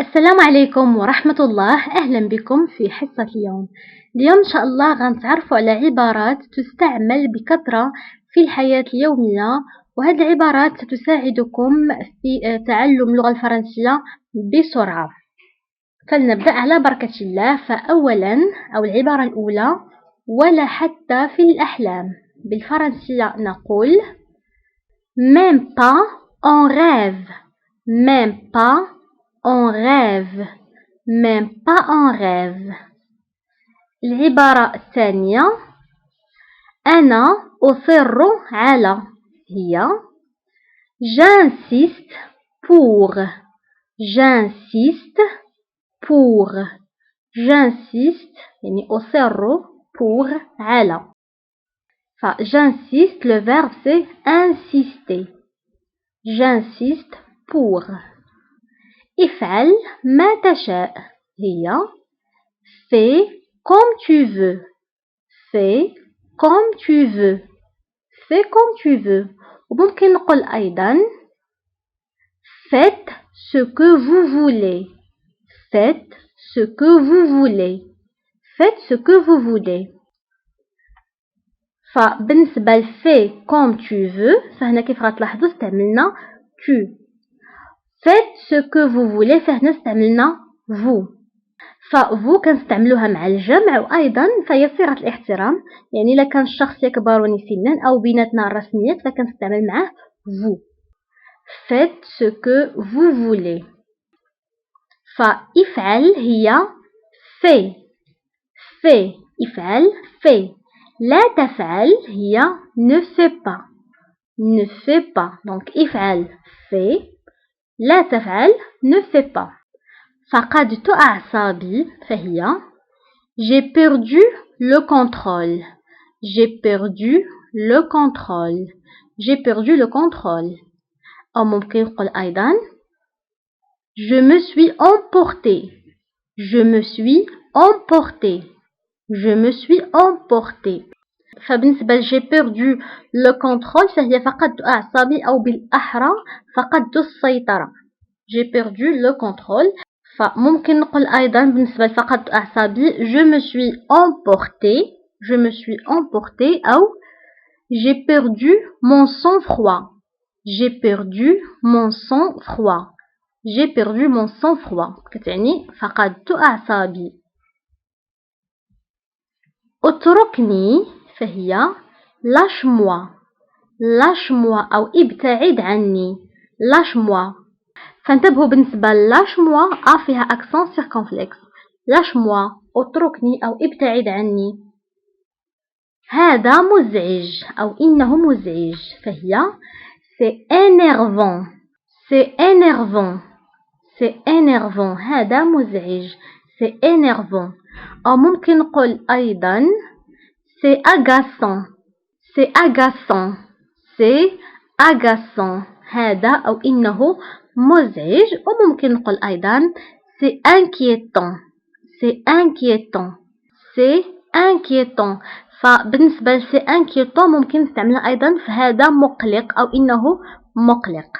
السلام عليكم ورحمة الله. أهلا بكم في حصة اليوم إن شاء الله غنتعرفوا على عبارات تستعمل بكثرة في الحياة اليومية، وهذه العبارات ستساعدكم في تعلم اللغة الفرنسية بسرعة. فلنبدأ على بركة الله. فأولا أو العبارة الأولى: ولا حتى في الأحلام. بالفرنسية نقول même pas en rêve. même pas en rêve. même pas en rêve. العبارة الثانية: أنا أصر على. هي j'insiste pour. j'insiste pour. j'insiste يعني أصر pour على. j'insiste, le verbe c'est insister. j'insiste pour. افعل ما تشاء. هي fais comme tu veux. fais comme tu veux. fais comme tu veux. وممكن نقول أيضا faites ce que vous voulez. faites ce que vous voulez. faites ce que vous voulez. فبالنسبة ل fais comme tu veux، فهنا كيف غتلاحظوا استعملنا tu. faites ce que vous voulez، فهنا استعملنا vous. فvou كنستعملوها مع الجمع، وأيضا فهي صيغة الاحترام، يعني إلا كان الشخص يكبرني سنا أو بيناتنا الرسميات فكنستعمل معاه vous. faites ce que vous voulez. فافعل هي fais. fais افعل fais. لا تفعل هي ne fais pas. ne fais pas. donc افعل fais. لا تفعل ne fais pas. فقدت أعصابي فهي j'ai perdu le contrôle. j'ai perdu le contrôle. j'ai perdu le contrôle. أو ممكن نقول أيضا je me suis emporté. je me suis emporté. je me suis emporté. فبالنسبة ل j'ai perdu le contrôle فهي فقدت أعصابي، أو بالأحرى فقدت السيطرة. j'ai perdu le contrôle. فممكن نقول أيضا بالنسبة لفقدت أعصابي je me suis emporté. je me suis emporté. أو j'ai perdu mon sang-froid. j'ai perdu mon sang-froid. j'ai perdu mon sang-froid كتعني فقدت أعصابي. اتركني فهي lâche moi. lâche moi أو ابتعد عني. lâche moi. فانتبهوا بالنسبة lâche moi أ فيها أكسون سيركونفلكس. lâche moi اتركني أو ابتعد عني. هذا مزعج أو إنه مزعج فهي c'est énervant. c'est énervant. c'est énervant. هذا مزعج c'est énervant. أو ممكن نقول أيضا c'est agaçant. c'est agaçant. c'est agaçant. هذا أو إنه مزعج. وممكن نقول أيضا c'est inquiétant. c'est inquiétant. c'est inquiétant. فبالنسبة ل c'est inquiétant ممكن نستعملها أيضا في هذا مقلق أو إنه مقلق.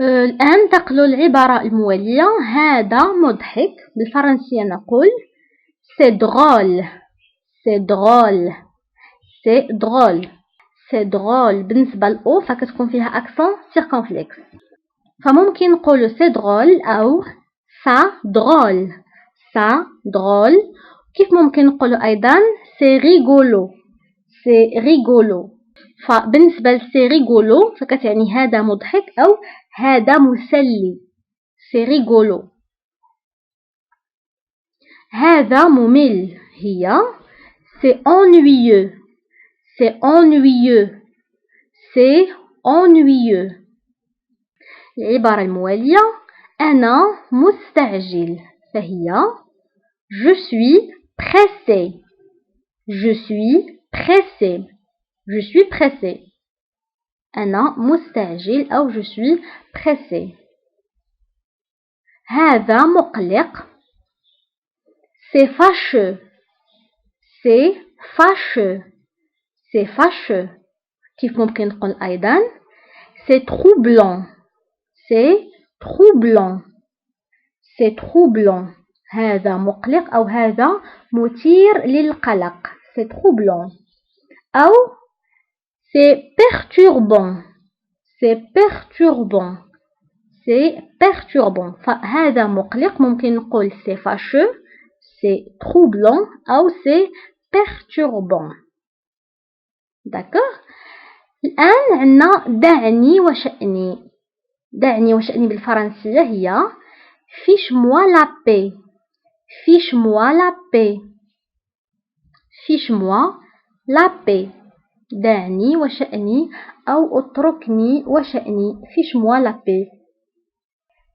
الآن انتقلوا العبارة الموالية. هذا مضحك. بالفرنسية نقول c'est drôle. c'est drôle. c'est drôle. c'est drôle. بالنسبة لأو فكتكون فيها أكسون سيركونفلكس، فممكن نقول c'est drôle أو ça drôle. ça drôle. كيف ممكن نقول أيضا c'est rigolo. c'est rigolo. فبالنسبة ل c'est rigolo فكتعني هذا مضحك أو هذا مسلي. c'est rigolo. هذا ممل هي c'est ennuyeux. c'est ennuyeux. c'est ennuyeux. العبارة الموالية أنا مستعجل فهي je suis pressé. je suis pressé. je suis pressé. أنا مستعجل أو je suis pressé. هذا مقلق c'est fâcheux. c'est fâcheux. c'est fâcheux. كيف ممكن نقول أيضا c'est troublant. c'est troublant. c'est troublant. هذا مقلق أو هذا مثير للقلق. c'est troublant. أو c'est perturbant. c'est perturbant. c'est perturbant. فهذا مقلق ممكن نقول c'est fâcheux, c'est troublant أو c'est perturbant. d'accord. الآن عندنا دعني وشأني. دعني وشأني بالفرنسية هي fiche-moi la paix. fiche-moi la paix. fiche-moi la paix. دعني وشأني أو اتركني وشأني. fiche-moi la paix.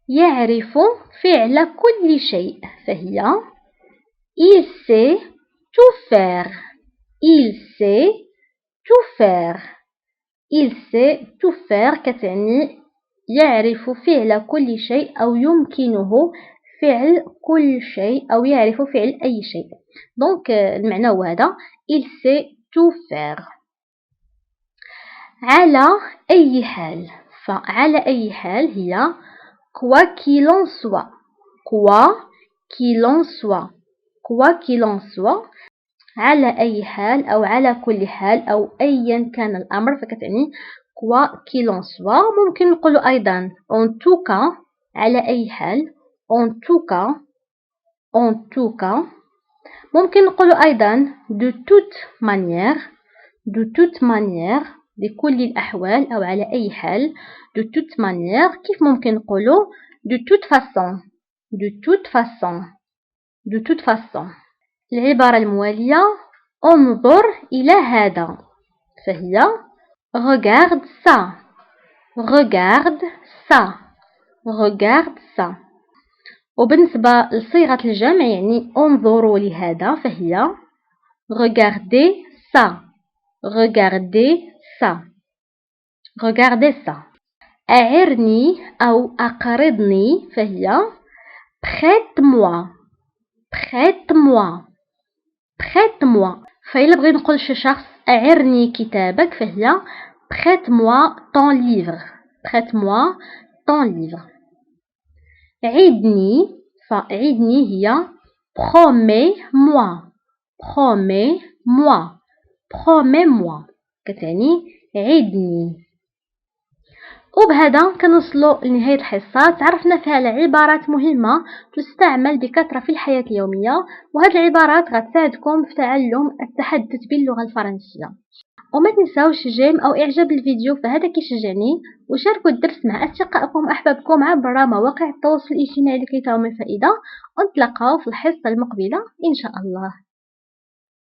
يعرف فعل كل شيء فهي il sait tout faire. il sait tout faire. il sait tout faire كتعني يعرف فعل كل شيء أو يمكنه فعل كل شيء أو يعرف فعل أي شيء. دونك المعنى هو هذا il sait tout faire. على أي حال. فعلى أي حال هي quoi qu'il en soit. quoi qu'il en soit. quoi qu'il en soit. على أي حال أو على كل حال أو أيا كان الأمر فكتعني quoi qu'il en soit. ممكن نقول أيضا en tout cas. على أي حال en tout cas. en tout cas. ممكن نقول أيضا de toute manière. de toute manière. بكل الأحوال أو على أي حال. de toute manière. كيف ممكن نقوله de toute façon. de toute façon. de toute façon. العبارة الموالية انظر إلى هذا فهي regarde ça. regarde ça. regarde ça. وبالنسبة لصيغة الجمع يعني انظروا لهذا فهي regardez ça. regardez ça. regardez ça. أعرني أو أقرضني فهي prête-moi. prête-moi. prête-moi. فإلا بغيت نقول شي شخص أعرني كتابك فهي prête-moi ton livre. prête-moi ton livre. عدني. فعدني هي promets-moi. promets-moi. promets-moi. كتعني عدني. وبهذا كنوصلوا لنهاية الحصة. تعرفنا فيها العبارات مهمة تستعمل بكثرة في الحياة اليومية، وهذه العبارات غتساعدكم في تعلم التحدث باللغة الفرنسية. وما تنساوش جيم أو إعجاب الفيديو فهذا كيشجعني، وشاركوا الدرس مع أصدقائكم وأحبابكم عبر مواقع التواصل الاجتماعي لكي تعملوا فائدة. ونتلاقاو في الحصة المقبلة إن شاء الله.